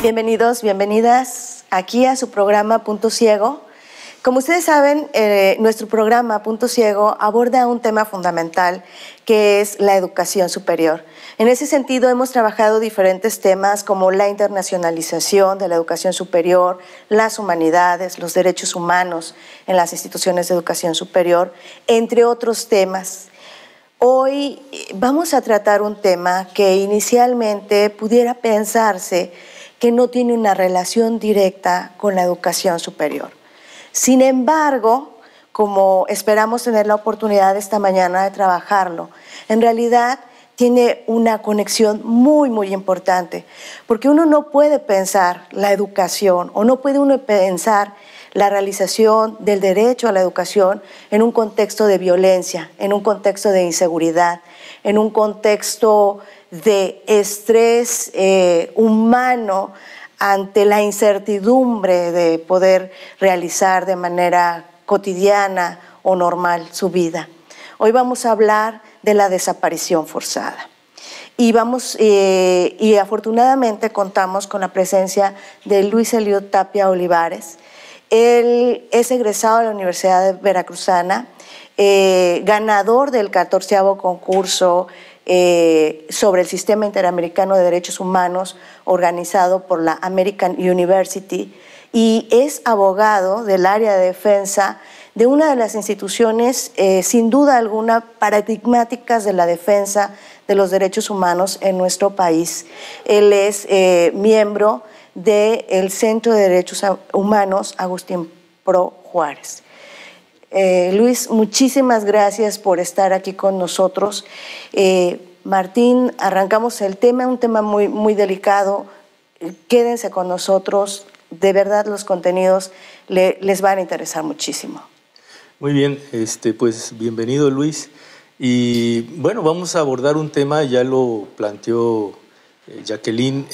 Bienvenidos, bienvenidas aquí a su programa Punto Ciego. Como ustedes saben, nuestro programa Punto Ciego aborda un tema fundamental que es la educación superior. En ese sentido, hemos trabajado diferentes temas como la internacionalización de la educación superior, las humanidades, los derechos humanos en las instituciones de educación superior, entre otros temas. Hoy vamos a tratar un tema que inicialmente pudiera pensarse que no tiene una relación directa con la educación superior. Sin embargo, como esperamos tener la oportunidad esta mañana de trabajarlo, en realidad tiene una conexión muy, muy importante, porque uno no puede pensar la educación o no puede uno pensar la realización del derecho a la educación en un contexto de violencia, en un contexto de inseguridad, en un contexto de estrés humano ante la incertidumbre de poder realizar de manera cotidiana o normal su vida. Hoy vamos a hablar de la desaparición forzada. Y afortunadamente contamos con la presencia de Luis Eliud Tapia Olivares. Él es egresado de la Universidad Veracruzana, ganador del 14º concurso sobre el Sistema Interamericano de Derechos Humanos organizado por la American University, y es abogado del área de defensa de una de las instituciones sin duda alguna paradigmáticas de la defensa de los derechos humanos en nuestro país. Él es miembro del Centro de Derechos Humanos Agustín Pro Juárez. Luis, muchísimas gracias por estar aquí con nosotros. Martín, arrancamos el tema, un tema muy, muy delicado. Quédense con nosotros, de verdad los contenidos les van a interesar muchísimo. Muy bien, pues bienvenido Luis. Y bueno, vamos a abordar un tema, ya lo planteó Jacqueline,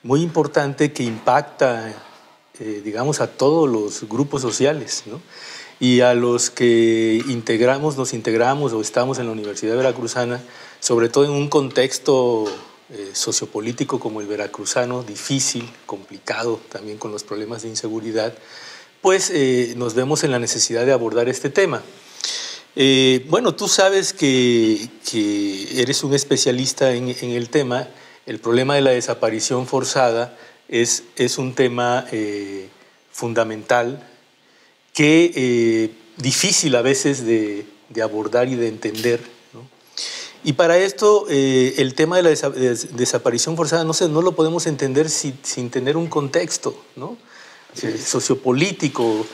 muy importante que impacta, digamos, a todos los grupos sociales, ¿no? Y a los que nos integramos o estamos en la Universidad Veracruzana, sobre todo en un contexto sociopolítico como el veracruzano, difícil, complicado también con los problemas de inseguridad, pues nos vemos en la necesidad de abordar este tema. Bueno, tú sabes que eres un especialista en el tema. El problema de la desaparición forzada es un tema fundamental, que difícil a veces de abordar y de entender, ¿no? Y para esto el tema de la desaparición forzada no lo podemos entender sin tener un contexto, ¿no? Sociopolítico.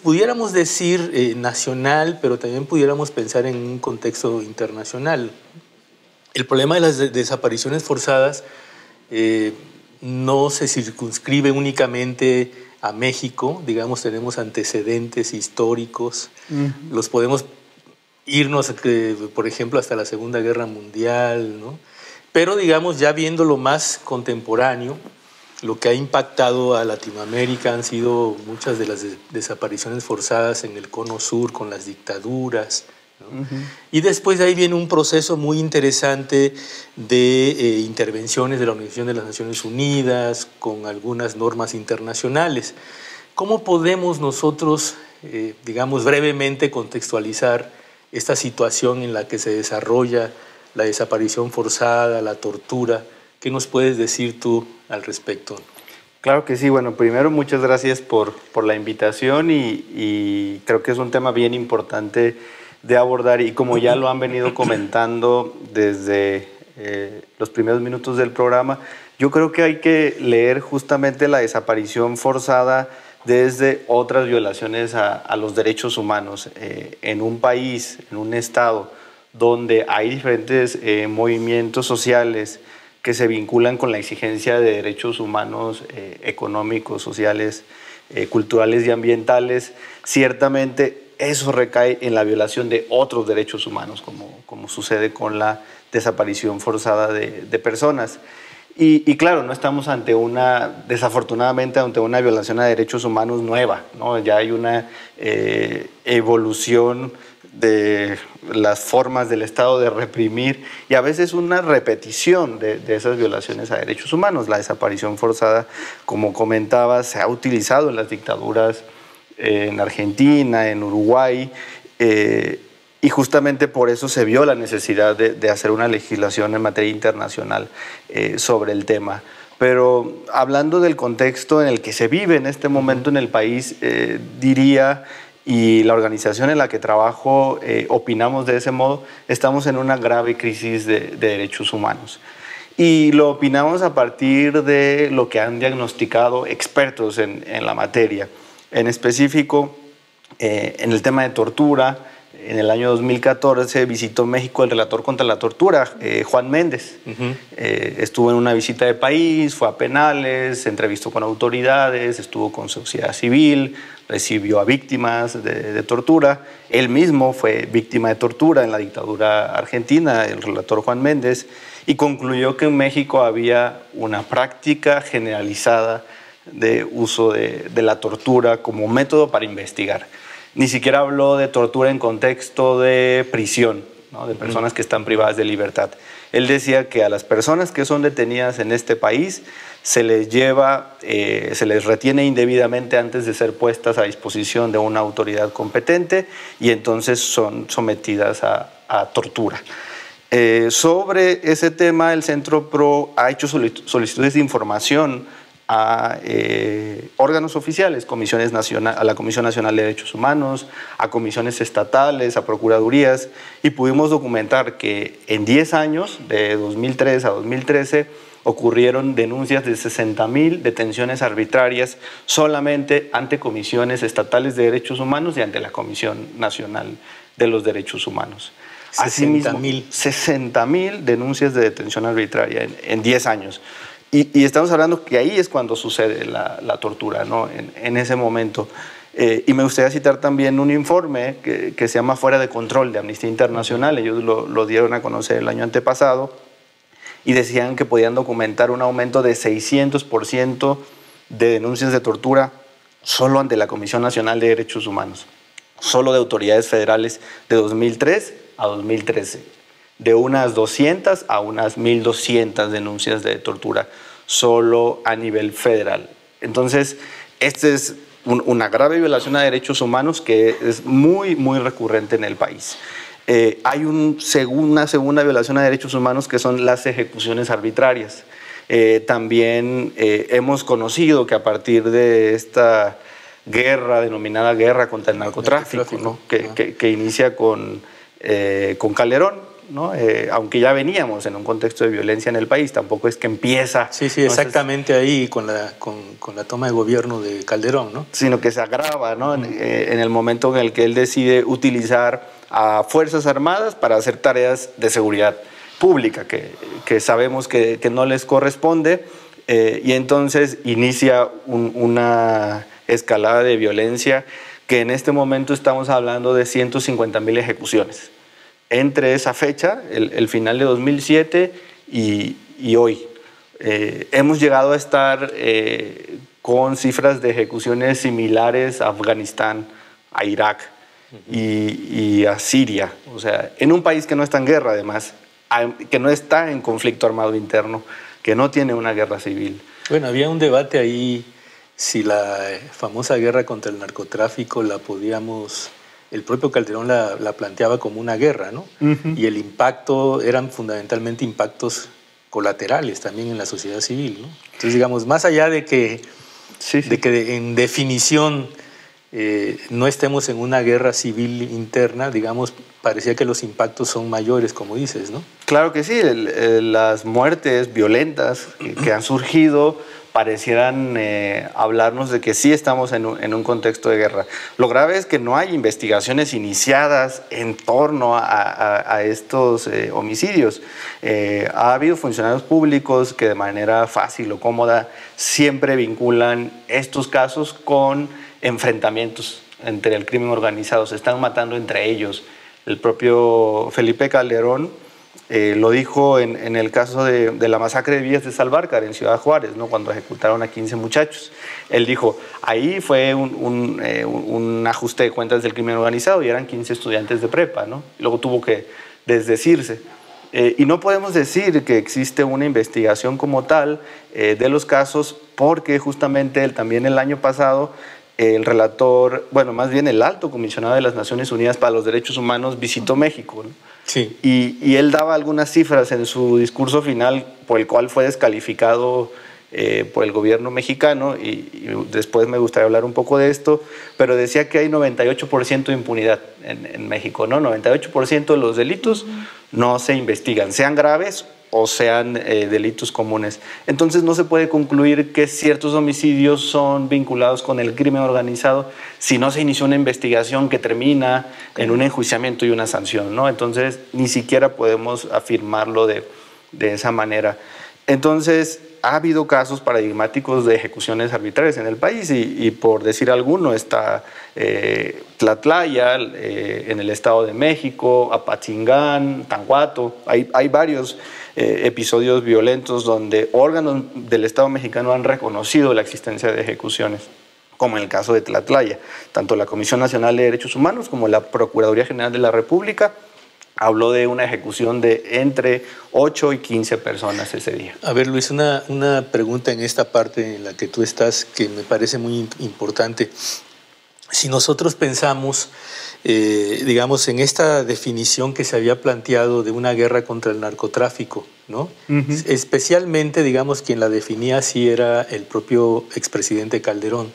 Pudiéramos decir nacional, pero también pudiéramos pensar en un contexto internacional. El problema de las desapariciones forzadas no se circunscribe únicamente a México, digamos, tenemos antecedentes históricos, los podemos irnos, por ejemplo, hasta la Segunda Guerra Mundial, ¿no? Pero, digamos, ya viéndolo más contemporáneo, lo que ha impactado a Latinoamérica han sido muchas de las desapariciones forzadas en el Cono Sur con las dictaduras, ¿no? Y después de ahí viene un proceso muy interesante de intervenciones de la Organización de las Naciones Unidas con algunas normas internacionales. ¿Cómo podemos nosotros, digamos, brevemente contextualizar esta situación en la que se desarrolla la desaparición forzada, la tortura? ¿Qué nos puedes decir tú al respecto? Claro que sí. Bueno, primero muchas gracias por la invitación y creo que es un tema bien importante de abordar, y como ya lo han venido comentando desde los primeros minutos del programa, yo creo que hay que leer justamente la desaparición forzada desde otras violaciones a los derechos humanos. En un país, en un estado donde hay diferentes movimientos sociales que se vinculan con la exigencia de derechos humanos económicos, sociales, culturales y ambientales, ciertamente eso recae en la violación de otros derechos humanos, como sucede con la desaparición forzada de personas. Y claro, no estamos desafortunadamente ante una violación a derechos humanos nueva, ¿no? Ya hay una evolución de las formas del Estado de reprimir y a veces una repetición de esas violaciones a derechos humanos. La desaparición forzada, como comentaba, se ha utilizado en las dictaduras en Argentina, en Uruguay, y justamente por eso se vio la necesidad de hacer una legislación en materia internacional sobre el tema. Pero hablando del contexto en el que se vive en este momento en el país, diría, y la organización en la que trabajo opinamos de ese modo, estamos en una grave crisis de derechos humanos. Y lo opinamos a partir de lo que han diagnosticado expertos en la materia. En específico, en el tema de tortura, en el año 2014 visitó México el relator contra la tortura, Juan Méndez. Estuvo en una visita de país, fue a penales, se entrevistó con autoridades, estuvo con sociedad civil, recibió a víctimas de tortura. Él mismo fue víctima de tortura en la dictadura argentina, el relator Juan Méndez, y concluyó que en México había una práctica generalizada de uso de la tortura como método para investigar. Ni siquiera habló de tortura en contexto de prisión, ¿no? De personas que están privadas de libertad. Él decía que a las personas que son detenidas en este país se les lleva, se les retiene indebidamente antes de ser puestas a disposición de una autoridad competente y entonces son sometidas a tortura. Sobre ese tema, el Centro PRO ha hecho solicitudes de información a órganos oficiales, a la Comisión Nacional de Derechos Humanos, a comisiones estatales, a procuradurías, y pudimos documentar que en 10 años, de 2003 a 2013, ocurrieron denuncias de 60,000 detenciones arbitrarias solamente ante comisiones estatales de derechos humanos y ante la Comisión Nacional de los Derechos Humanos. 60,000 denuncias de detención arbitraria en 10 años. Y estamos hablando que ahí es cuando sucede la tortura, ¿no? En ese momento. Y me gustaría citar también un informe que se llama Fuera de Control de Amnistía Internacional. Ellos lo dieron a conocer el año antepasado y decían que podían documentar un aumento de 600% de denuncias de tortura solo ante la Comisión Nacional de Derechos Humanos, solo de autoridades federales de 2003 a 2013. De unas 200 a unas 1,200 denuncias de tortura solo a nivel federal. Entonces, esta es una grave violación a derechos humanos que es muy, muy recurrente en el país. Hay una segunda violación a derechos humanos que son las ejecuciones arbitrarias. También hemos conocido que a partir de esta guerra, denominada guerra contra el narcotráfico, ¿no? que inicia con Calderón, ¿no? Aunque ya veníamos en un contexto de violencia en el país, tampoco es que empieza. Sí, exactamente ahí con la toma de gobierno de Calderón, ¿no? Sino que se agrava, ¿no? En el momento en el que él decide utilizar a Fuerzas Armadas para hacer tareas de seguridad pública, que sabemos que no les corresponde, y entonces inicia una escalada de violencia que en este momento estamos hablando de 150,000 ejecuciones. Entre esa fecha, el final de 2007 y hoy. Hemos llegado a estar con cifras de ejecuciones similares a Afganistán, a Irak y a Siria. O sea, en un país que no está en guerra, además, que no está en conflicto armado interno, que no tiene una guerra civil. Bueno, había un debate ahí si la famosa guerra contra el narcotráfico la podíamos... El propio Calderón la planteaba como una guerra, ¿no? Y el impacto eran fundamentalmente impactos colaterales también en la sociedad civil, ¿no? Entonces, digamos, más allá de que, de que en definición no estemos en una guerra civil interna, digamos, parecía que los impactos son mayores, como dices, ¿no? Claro que sí, las muertes violentas que han surgido parecieran hablarnos de que sí estamos en un contexto de guerra. Lo grave es que no hay investigaciones iniciadas en torno a estos homicidios. Ha habido funcionarios públicos que de manera fácil o cómoda siempre vinculan estos casos con enfrentamientos entre el crimen organizado. Se están matando entre ellos. El propio Felipe Calderón Lo dijo en el caso de la masacre de Villas de Salvarcar en Ciudad Juárez, ¿no? Cuando ejecutaron a 15 muchachos. Él dijo, ahí fue un ajuste de cuentas del crimen organizado y eran 15 estudiantes de prepa, ¿no? Y luego tuvo que desdecirse. Y no podemos decir que existe una investigación como tal de los casos porque justamente también el año pasado el relator, bueno, más bien el alto comisionado de las Naciones Unidas para los Derechos Humanos visitó México, ¿no? Sí. Y él daba algunas cifras en su discurso final por el cual fue descalificado por el gobierno mexicano y después me gustaría hablar un poco de esto, pero decía que hay 98% de impunidad en México, ¿no? 98% de los delitos no se investigan, sean graves o sean delitos comunes. Entonces no se puede concluir que ciertos homicidios son vinculados con el crimen organizado si no se inició una investigación que termina en un enjuiciamiento y una sanción, ¿no? Entonces ni siquiera podemos afirmarlo de esa manera. Entonces ha habido casos paradigmáticos de ejecuciones arbitrarias en el país y por decir alguno está Tlatlaya en el Estado de México, Apatzingán, Tanguato. Hay varios episodios violentos donde órganos del Estado mexicano han reconocido la existencia de ejecuciones, como en el caso de Tlatlaya. Tanto la Comisión Nacional de Derechos Humanos como la Procuraduría General de la República habló de una ejecución de entre 8 y 15 personas ese día. A ver, Luis, una pregunta en esta parte en la que tú estás que me parece muy importante. Si nosotros pensamos, digamos, en esta definición que se había planteado de una guerra contra el narcotráfico, ¿no? Especialmente, digamos, quien la definía así era el propio expresidente Calderón.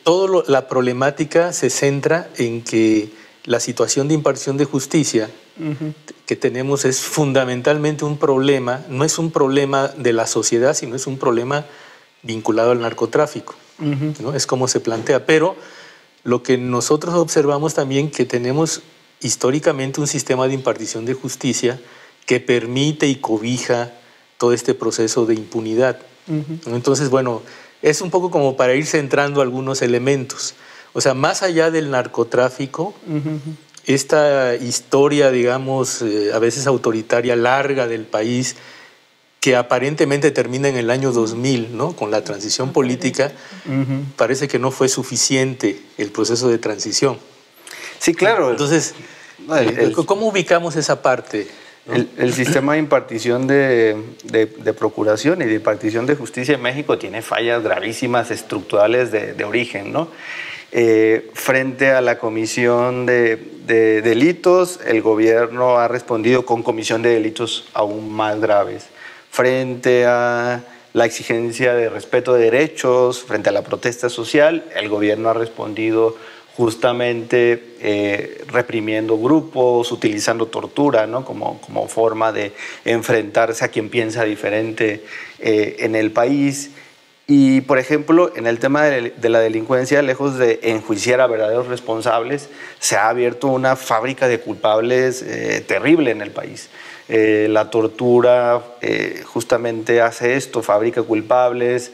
Toda la problemática se centra en que la situación de impartición de justicia que tenemos es fundamentalmente un problema, no es un problema de la sociedad, sino es un problema vinculado al narcotráfico, ¿no? Es como se plantea, pero lo que nosotros observamos también que tenemos históricamente un sistema de impartición de justicia que permite y cobija todo este proceso de impunidad. Entonces, bueno, es un poco como para ir centrando algunos elementos. O sea, más allá del narcotráfico, esta historia, digamos, a veces autoritaria, larga del país, que aparentemente termina en el año 2000, ¿no? Con la transición política, parece que no fue suficiente el proceso de transición. Sí, claro. Entonces, ¿cómo ubicamos esa parte? ¿No? El sistema de impartición de procuración y de impartición de justicia en México tiene fallas gravísimas estructurales de origen, ¿no? Frente a la comisión de delitos, el gobierno ha respondido con comisión de delitos aún más graves. Frente a la exigencia de respeto de derechos, frente a la protesta social, el gobierno ha respondido justamente reprimiendo grupos, utilizando tortura, ¿no? como forma de enfrentarse a quien piensa diferente en el país. Y, por ejemplo, en el tema de la delincuencia, lejos de enjuiciar a verdaderos responsables, se ha abierto una fábrica de culpables terrible en el país. La tortura justamente hace esto, fabrica culpables,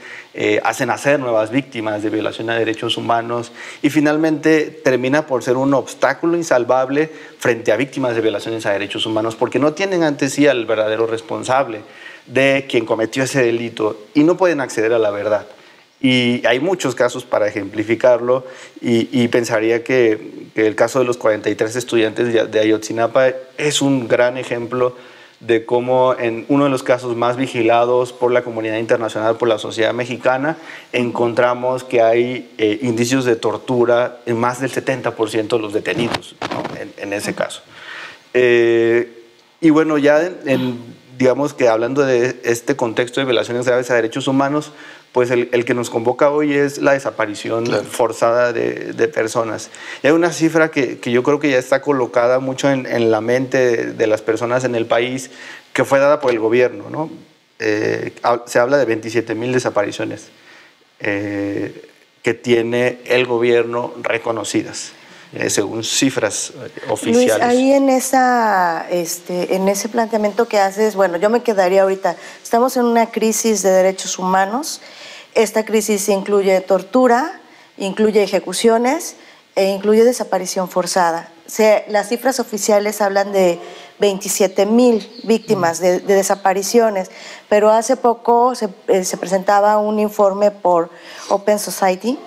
hace nacer nuevas víctimas de violación a derechos humanos y finalmente termina por ser un obstáculo insalvable frente a víctimas de violaciones a derechos humanos porque no tienen ante sí al verdadero responsable de quien cometió ese delito y no pueden acceder a la verdad. Y hay muchos casos para ejemplificarlo y pensaría que el caso de los 43 estudiantes de Ayotzinapa es un gran ejemplo de cómo en uno de los casos más vigilados por la comunidad internacional, por la sociedad mexicana, encontramos que hay indicios de tortura en más del 70% de los detenidos, ¿no? en ese caso. Y bueno, ya digamos que hablando de este contexto de violaciones graves a derechos humanos, pues el que nos convoca hoy es la desaparición forzada de personas. Y hay una cifra que yo creo que ya está colocada mucho en la mente de las personas en el país, que fue dada por el gobierno, ¿no? Se habla de 27,000 desapariciones que tiene el gobierno reconocidas. Según cifras oficiales. Luis, ahí en ese planteamiento que haces, bueno, yo me quedaría ahorita, estamos en una crisis de derechos humanos, esta crisis incluye tortura, incluye ejecuciones e incluye desaparición forzada. las cifras oficiales hablan de 27,000 víctimas de desapariciones, pero hace poco se presentaba un informe por Open Society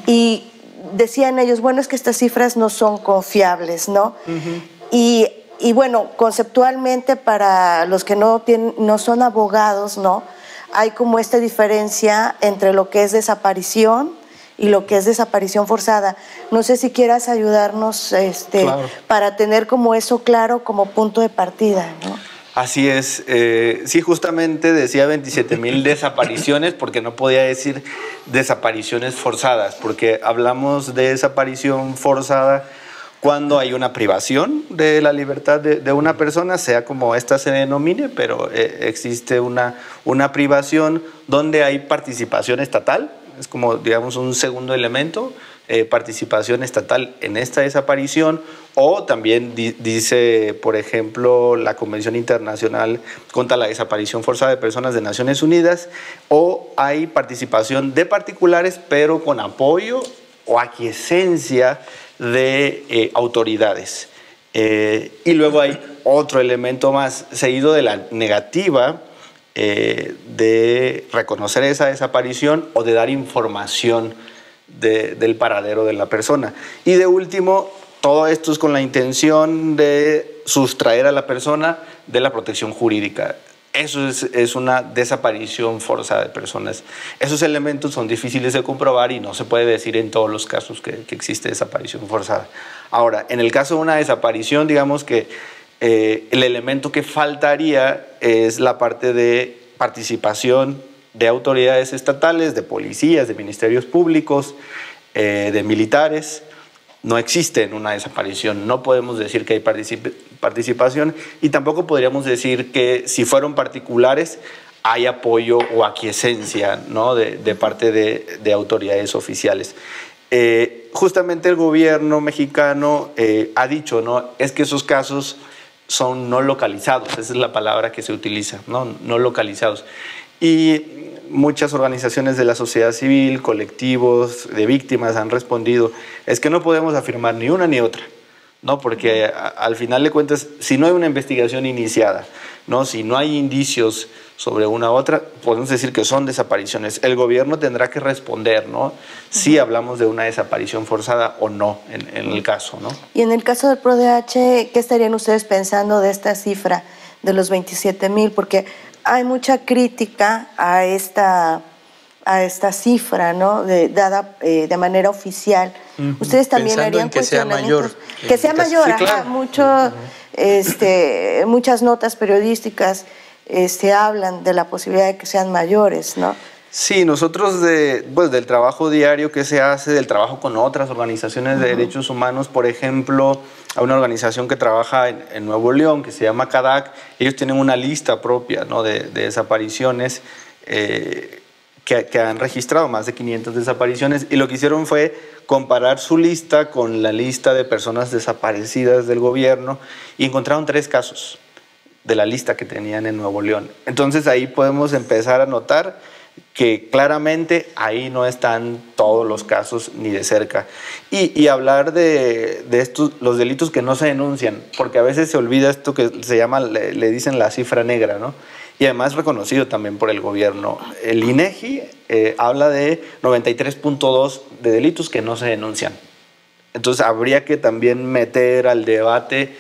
y decían ellos, bueno, es que estas cifras no son confiables, ¿no? Y bueno, conceptualmente para los que no son abogados, ¿no? Hay como esta diferencia entre lo que es desaparición y lo que es desaparición forzada. No sé si quieras ayudarnos claro, para tener como eso claro como punto de partida, ¿no? Así es. Sí, justamente decía 27,000 desapariciones porque no podía decir desapariciones forzadas, porque hablamos de desaparición forzada cuando hay una privación de la libertad de una persona, sea como ésta se denomine, pero existe una privación donde hay participación estatal, es como, digamos, un segundo elemento, participación estatal en esta desaparición, o también dice, por ejemplo, la Convención Internacional contra la Desaparición Forzada de Personas de Naciones Unidas, o hay participación de particulares, pero con apoyo o aquiescencia de autoridades. Y luego hay otro elemento más, seguido de la negativa de reconocer esa desaparición o de dar información del paradero de la persona. Y de último, todo esto es con la intención de sustraer a la persona de la protección jurídica. Eso es una desaparición forzada de personas. Esos elementos son difíciles de comprobar y no se puede decir en todos los casos que existe desaparición forzada. Ahora, en el caso de una desaparición, digamos que el elemento que faltaría es la parte de participación de autoridades estatales, de policías, de ministerios públicos, de militares. No existe en una desaparición, no podemos decir que hay participación y tampoco podríamos decir que si fueron particulares hay apoyo o aquiescencia, ¿no? de parte de autoridades oficiales. Justamente el gobierno mexicano ha dicho, ¿no? Es que esos casos son no localizados, esa es la palabra que se utiliza, no localizados. Y muchas organizaciones de la sociedad civil, colectivos de víctimas han respondido, es que no podemos afirmar ni una ni otra, ¿no? Porque al final de cuentas, si no hay una investigación iniciada, ¿no? Si no hay indicios sobre una u otra, podemos decir que son desapariciones. El gobierno tendrá que responder, ¿no? Si hablamos de una desaparición forzada o no en el caso, ¿no? Y en el caso del PRODH, ¿qué estarían ustedes pensando de esta cifra de los 27,000? Porque hay mucha crítica a esta cifra, ¿no? Dada de manera oficial. Ustedes también pensando harían en que sea mayor. Que sea mayor, sí, claro. Muchas notas periodísticas hablan de la posibilidad de que sean mayores, ¿no? Sí, nosotros del trabajo diario que se hace, del trabajo con otras organizaciones de derechos humanos, por ejemplo, a una organización que trabaja en Nuevo León, que se llama CADAC, ellos tienen una lista propia, ¿no? de desapariciones que han registrado más de 500 desapariciones, y lo que hicieron fue comparar su lista con la lista de personas desaparecidas del gobierno y encontraron 3 casos de la lista que tenían en Nuevo León. Entonces ahí podemos empezar a notar que claramente ahí no están todos los casos ni de cerca. Y hablar de estos, los delitos que no se denuncian, porque a veces se olvida esto que se llama, le dicen la cifra negra, ¿no? Y además reconocido también por el gobierno. El INEGI habla de 93.2 de delitos que no se denuncian. Entonces habría que también meter al debate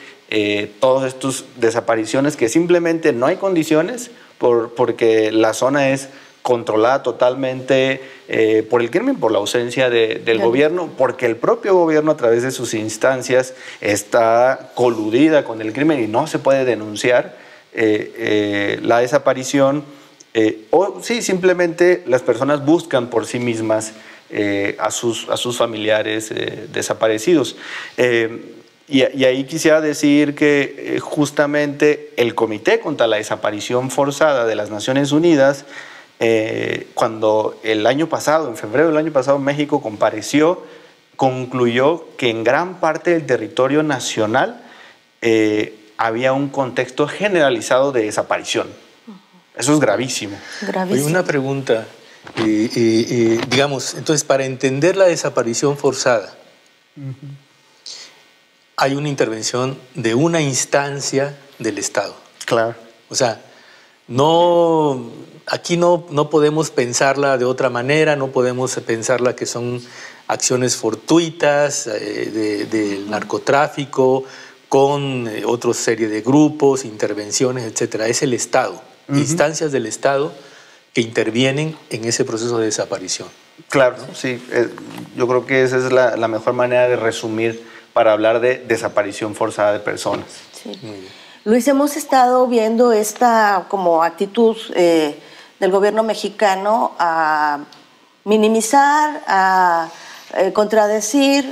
todas estas desapariciones que simplemente no hay condiciones porque la zona es controlada totalmente por el crimen, por la ausencia del gobierno, porque el propio gobierno a través de sus instancias está coludida con el crimen y no se puede denunciar la desaparición, o sí, simplemente las personas buscan por sí mismas a sus familiares desaparecidos. Y ahí quisiera decir que justamente el Comité contra la Desaparición Forzada de las Naciones Unidas, cuando el año pasado, en febrero del año pasado, México compareció, concluyó que en gran parte del territorio nacional había un contexto generalizado de desaparición. Eso es gravísimo. Oye, una pregunta, digamos, entonces para entender la desaparición forzada, hay una intervención de una instancia del Estado. Claro. O sea, aquí no podemos pensarla de otra manera, no podemos pensarla que son acciones fortuitas del narcotráfico con otra serie de grupos, intervenciones, etcétera. Es el Estado, instancias del Estado que intervienen en ese proceso de desaparición. Claro, ¿no? Sí. Yo creo que esa es la mejor manera de resumir para hablar de desaparición forzada de personas. Sí. Luis, hemos estado viendo esta como actitud del gobierno mexicano a minimizar, a contradecir,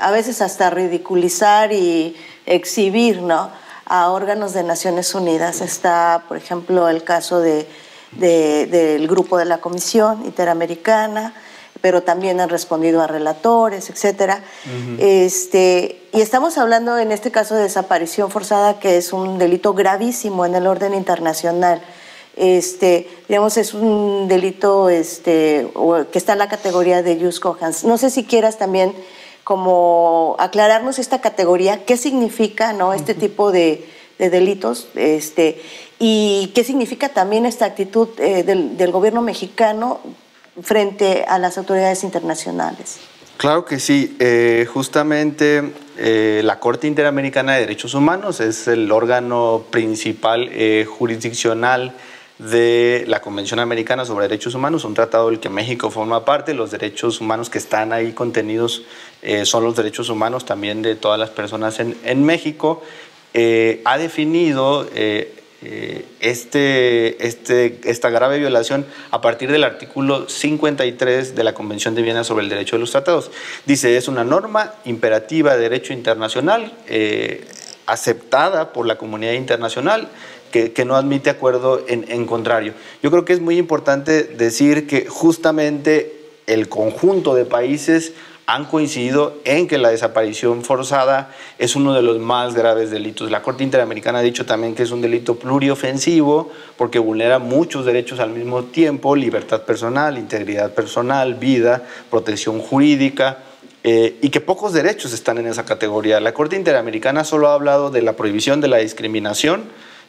a veces hasta ridiculizar y exhibir, ¿no?, a órganos de Naciones Unidas. Está, por ejemplo, el caso del grupo de la Comisión Interamericana, pero también han respondido a relatores, etcétera. Y estamos hablando en este caso de desaparición forzada, que es un delito gravísimo en el orden internacional. Digamos, es un delito que está en la categoría de jus cogens. No sé si quieras también como aclararnos esta categoría, qué significa, ¿no?, este tipo de delitos, y qué significa también esta actitud del gobierno mexicano frente a las autoridades internacionales. Claro que sí. Justamente la Corte Interamericana de Derechos Humanos es el órgano principal jurisdiccional de la Convención Americana sobre Derechos Humanos, un tratado del que México forma parte. Los derechos humanos que están ahí contenidos son los derechos humanos también de todas las personas en México. Ha definido esta grave violación a partir del artículo 53 de la Convención de Viena sobre el Derecho de los Tratados. Dice, es una norma imperativa de derecho internacional aceptada por la comunidad internacional que no admite acuerdo en contrario. Yo creo que es muy importante decir que justamente el conjunto de países han coincidido en que la desaparición forzada es uno de los más graves delitos. La Corte Interamericana ha dicho también que es un delito pluriofensivo porque vulnera muchos derechos al mismo tiempo: libertad personal, integridad personal, vida, protección jurídica, y que pocos derechos están en esa categoría. La Corte Interamericana solo ha hablado de la prohibición de la discriminación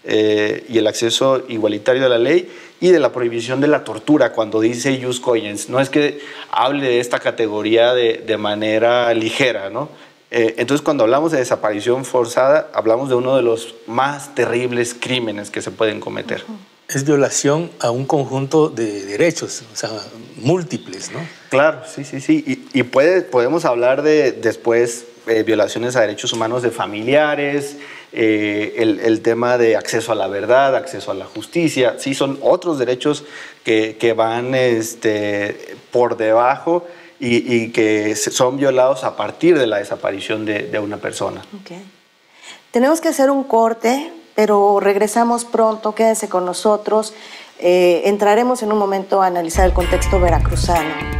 y el acceso igualitario a la ley, y de la prohibición de la tortura cuando dice jus cogens. No es que hable de esta categoría de manera ligera, ¿no? Entonces, cuando hablamos de desaparición forzada, hablamos de uno de los más terribles crímenes que se pueden cometer. Es violación a un conjunto de derechos, o sea, múltiples, ¿no? Claro, sí. Y podemos hablar de después violaciones a derechos humanos de familiares, el tema de acceso a la verdad, acceso a la justicia. Sí, son otros derechos que van por debajo y que son violados a partir de la desaparición de una persona. Okay. Tenemos que hacer un corte, pero regresamos pronto. Quédense con nosotros. Entraremos en un momento a analizar el contexto veracruzano.